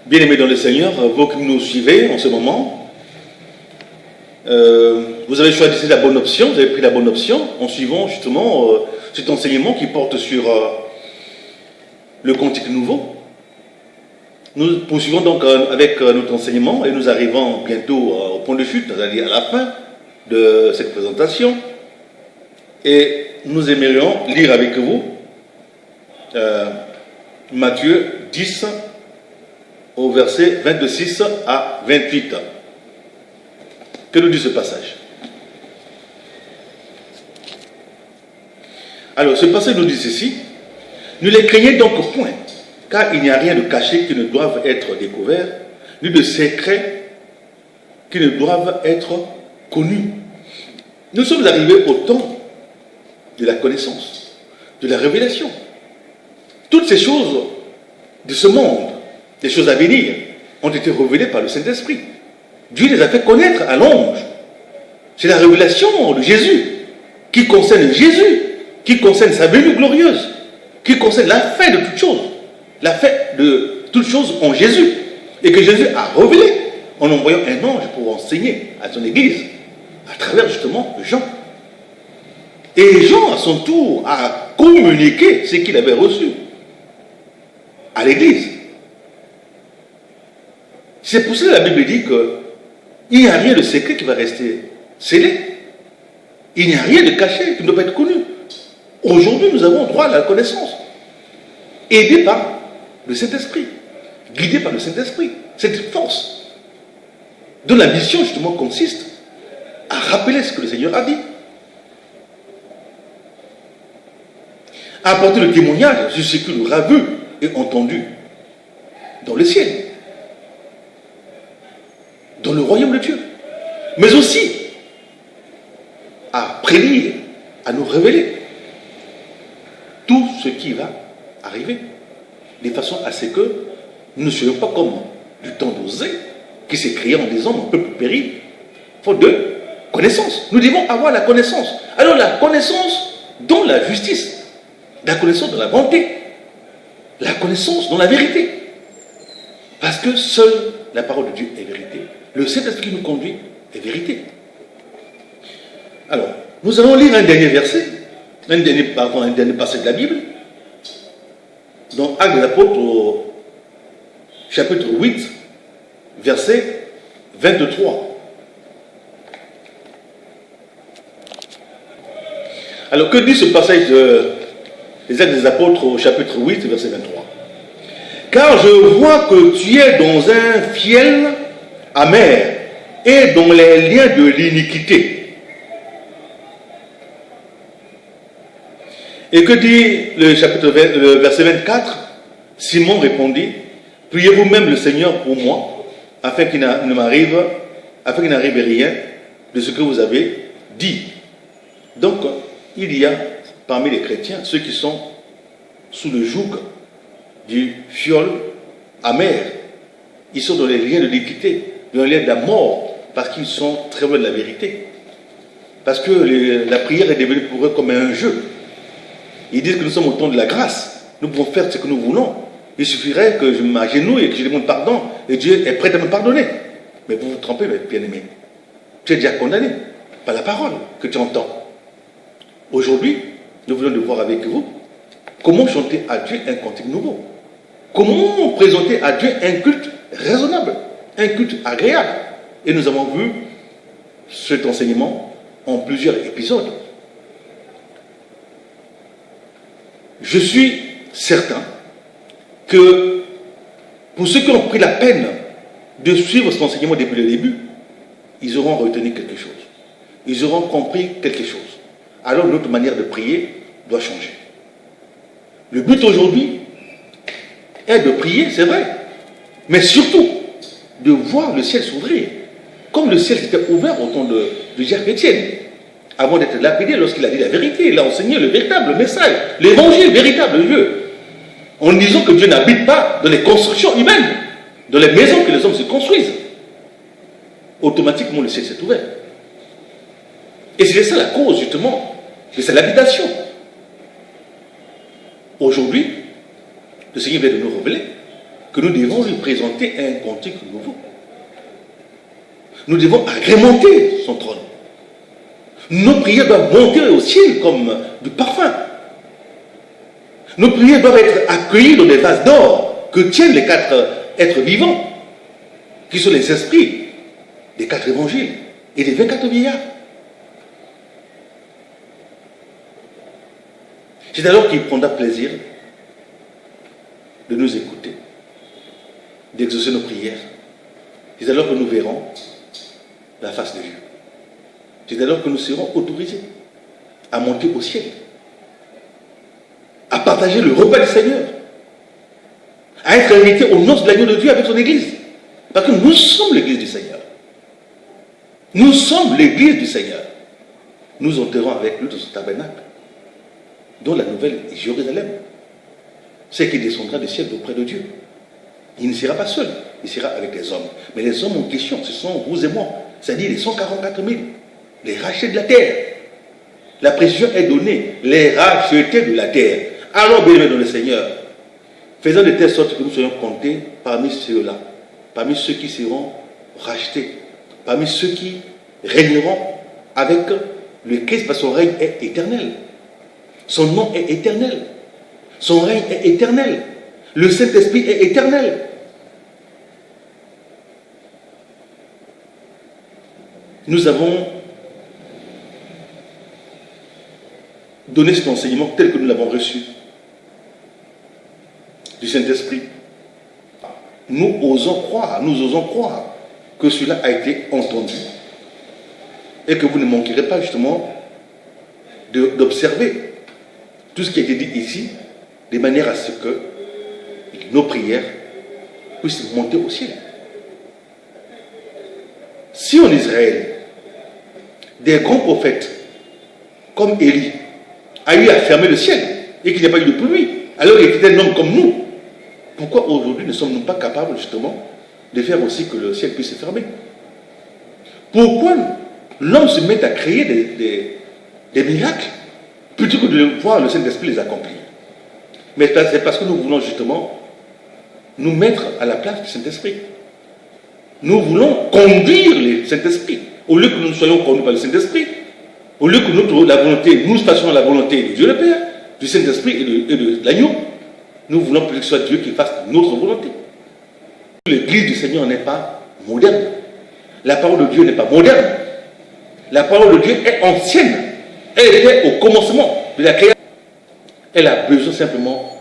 Bien-aimés dans le Seigneur, vous qui nous suivez en ce moment, vous avez choisi la bonne option, vous avez pris la bonne option en suivant justement cet enseignement qui porte sur le Cantique nouveau. Nous poursuivons donc avec notre enseignement et nous arrivons bientôt au point de chute, c'est-à-dire à la fin de cette présentation. Et nous aimerions lire avec vous Matthieu 10 au verset 26 à 28. Que nous dit ce passage? Alors, ce passage nous dit ceci: ne les craignez donc point, car il n'y a rien de caché qui ne doive être découvert, ni de secret qui ne doivent être connus. Nous sommes arrivés au temps de la connaissance, de la révélation. Toutes ces choses de ce monde, les choses à venir, ont été révélées par le Saint-Esprit. Dieu les a fait connaître à l'ange. C'est la révélation de Jésus qui concerne Jésus, qui concerne sa venue glorieuse, qui concerne la fin de toutes choses, la fin de toutes choses en Jésus, et que Jésus a révélé en envoyant un ange pour enseigner à son Église, à travers justement Jean. Et Jean, à son tour, a communiqué ce qu'il avait reçu à l'Église. C'est pour ça que la Bible dit qu'il n'y a rien de secret qui va rester scellé. Il n'y a rien de caché qui ne doit pas être connu. Aujourd'hui, nous avons droit à la connaissance, aidé par le Saint-Esprit, guidé par le Saint-Esprit. Cette force dont la mission justement consiste à rappeler ce que le Seigneur a dit, à apporter le témoignage sur ce qu'il aura vu et entendu dans le ciel, dans le royaume de Dieu, mais aussi à prédire, à nous révéler tout ce qui va arriver, de façon à ce que nous ne soyons pas comme du temps d'Osée, qui s'est créé en disant mon peuple périt, faute de connaissance. Nous devons avoir la connaissance. Alors la connaissance dans la justice, la connaissance dans la bonté, la connaissance dans la vérité. Parce que seule la parole de Dieu est vérité. Le Saint-Esprit qui nous conduit est vérité. Alors, nous allons lire un dernier verset, un dernier passage de la Bible, dans Actes des Apôtres, au chapitre 8, verset 23. Alors, que dit ce passage des Actes des Apôtres au chapitre 8, verset 23? Car je vois que tu es dans un fiel amer et dans les liens de l'iniquité. Et que dit le verset 24? Simon répondit: priez vous-même le Seigneur pour moi, afin qu'il n'arrive rien de ce que vous avez dit. Donc, il y a parmi les chrétiens ceux qui sont sous le joug du fiol amer. Ils sont dans les liens de l'iniquité, dans les liens de la mort, parce qu'ils sont très loin de la vérité. Parce que la prière est devenue pour eux comme un jeu. Ils disent que nous sommes au temps de la grâce. Nous pouvons faire ce que nous voulons. Il suffirait que je m'agenouille et que je demande pardon, et Dieu est prêt à me pardonner. Mais vous vous trompez, bien-aimé. Tu es déjà condamné par la parole que tu entends. Aujourd'hui, nous voulons le voir avec vous. Comment chanter à Dieu un cantique nouveau? Comment présenter à Dieu un culte raisonnable, un culte agréable? Et nous avons vu cet enseignement en plusieurs épisodes. Je suis certain que pour ceux qui ont pris la peine de suivre cet enseignement depuis le début, ils auront retenu quelque chose. Ils auront compris quelque chose. Alors notre manière de prier doit changer. Le but aujourd'hui est de prier, c'est vrai, mais surtout de voir le ciel s'ouvrir, comme le ciel s'était ouvert au temps de Jacques Étienne, avant d'être lapidé lorsqu'il a dit la vérité. Il a enseigné le véritable message, l'évangile véritable de Dieu, en disant que Dieu n'habite pas dans les constructions humaines, dans les maisons que les hommes se construisent. Automatiquement, le ciel s'est ouvert. Et c'est ça la cause, justement, de cette habitation. Aujourd'hui, le Seigneur vient de nous révéler que nous devons lui présenter un cantique nouveau. Nous devons agrémenter son trône. Nos prières doivent monter au ciel comme du parfum. Nos prières doivent être accueillies dans des vases d'or que tiennent les 4 êtres vivants, qui sont les esprits des 4 évangiles et des 24 vieillards. C'est alors qu'il prendra plaisir de nous écouter, d'exaucer nos prières. C'est alors que nous verrons la face de Dieu. C'est alors que nous serons autorisés à monter au ciel, à partager le repas du Seigneur, à être invités aux noces de l'agneau de Dieu avec son Église. Parce que nous sommes l'Église du Seigneur. Nous sommes l'Église du Seigneur. Nous enterrons avec lui dans ce tabernacle, dont la nouvelle Jérusalem, c'est qu'il descendra du ciel auprès de Dieu. Il ne sera pas seul, il sera avec les hommes. Mais les hommes en question, ce sont vous et moi, c'est-à-dire les 144 000, les rachetés de la terre. La précision est donnée, les rachetés de la terre. Alors, bien-aimés dans le Seigneur, faisons de telle sorte que nous soyons comptés parmi ceux-là, parmi ceux qui seront rachetés, parmi ceux qui régneront avec le Christ, parce que son règne est éternel. Son nom est éternel. Son règne est éternel. Le Saint-Esprit est éternel. Nous avons donné cet enseignement tel que nous l'avons reçu du Saint-Esprit. Nous osons croire que cela a été entendu et que vous ne manquerez pas justement d'observer tout ce qui a été dit ici, de manière à ce que nos prières puissent monter au ciel. Si en Israël, des grands prophètes comme Élie a eu à fermer le ciel et qu'il n'y a pas eu de pluie, alors il était un homme comme nous, pourquoi aujourd'hui ne sommes-nous pas capables justement de faire aussi que le ciel puisse se fermer? Pourquoi l'homme se met à créer des miracles plutôt que de voir le Saint-Esprit les accomplir? Mais c'est parce que nous voulons justement nous mettre à la place du Saint-Esprit. Nous voulons conduire le Saint-Esprit. Au lieu que nous soyons conduits par le Saint-Esprit, au lieu que nous fassions la volonté de Dieu le Père, du Saint-Esprit et de l'agneau, nous voulons plutôt que ce soit Dieu qui fasse notre volonté. L'Église du Seigneur n'est pas moderne. La parole de Dieu n'est pas moderne. La parole de Dieu est ancienne. Elle était au commencement de la création. Elle a besoin simplement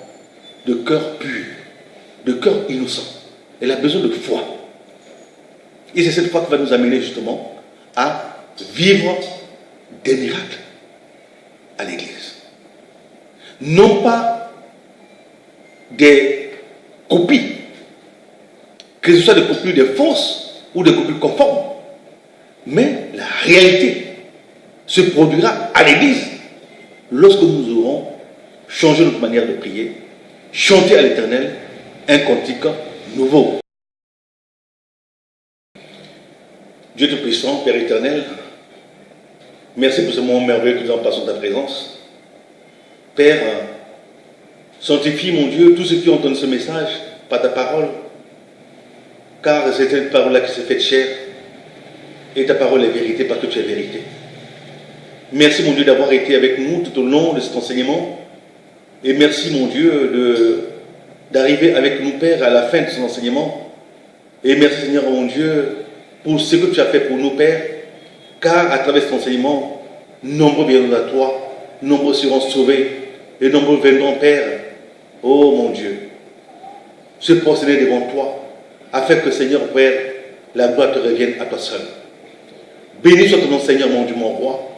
de cœur pur, de cœur innocent. Elle a besoin de foi. Et c'est cette foi qui va nous amener justement à vivre des miracles à l'Église. Non pas des copies, que ce soit des copies de fausses ou des copies conformes, mais la réalité se produira à l'Église lorsque nous aurons changé notre manière de prier, chanter à l'Éternel un cantique nouveau. Dieu Tout-Puissant, Père éternel, merci pour ce moment merveilleux que nous avons passé en ta présence. Père, sanctifie, mon Dieu, tous ceux qui ont entendu ce message par ta parole, car c'est cette parole-là qui s'est faite chair, et ta parole est vérité parce que tu es vérité. Merci, mon Dieu, d'avoir été avec nous tout au long de cet enseignement, et merci, mon Dieu, d'arriver avec nous, Père, à la fin de cet enseignement. Et merci, Seigneur, mon Dieu, pour ce que tu as fait pour nous, Père, car à travers cet enseignement, nombreux viendront à toi, nombreux seront sauvés, et nombreux viendront, Père, oh mon Dieu, se prosterner devant toi, afin que, Seigneur, Père, la gloire te revienne à toi seul. Béni soit ton nom, Seigneur, mon Dieu, mon roi,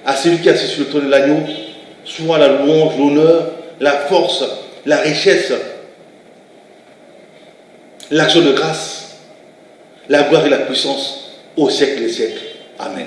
à celui qui est assis sur le trône de l'agneau, soit la louange, l'honneur, la force, la richesse, l'action de grâce, la gloire et la puissance au siècle des siècles. Amen.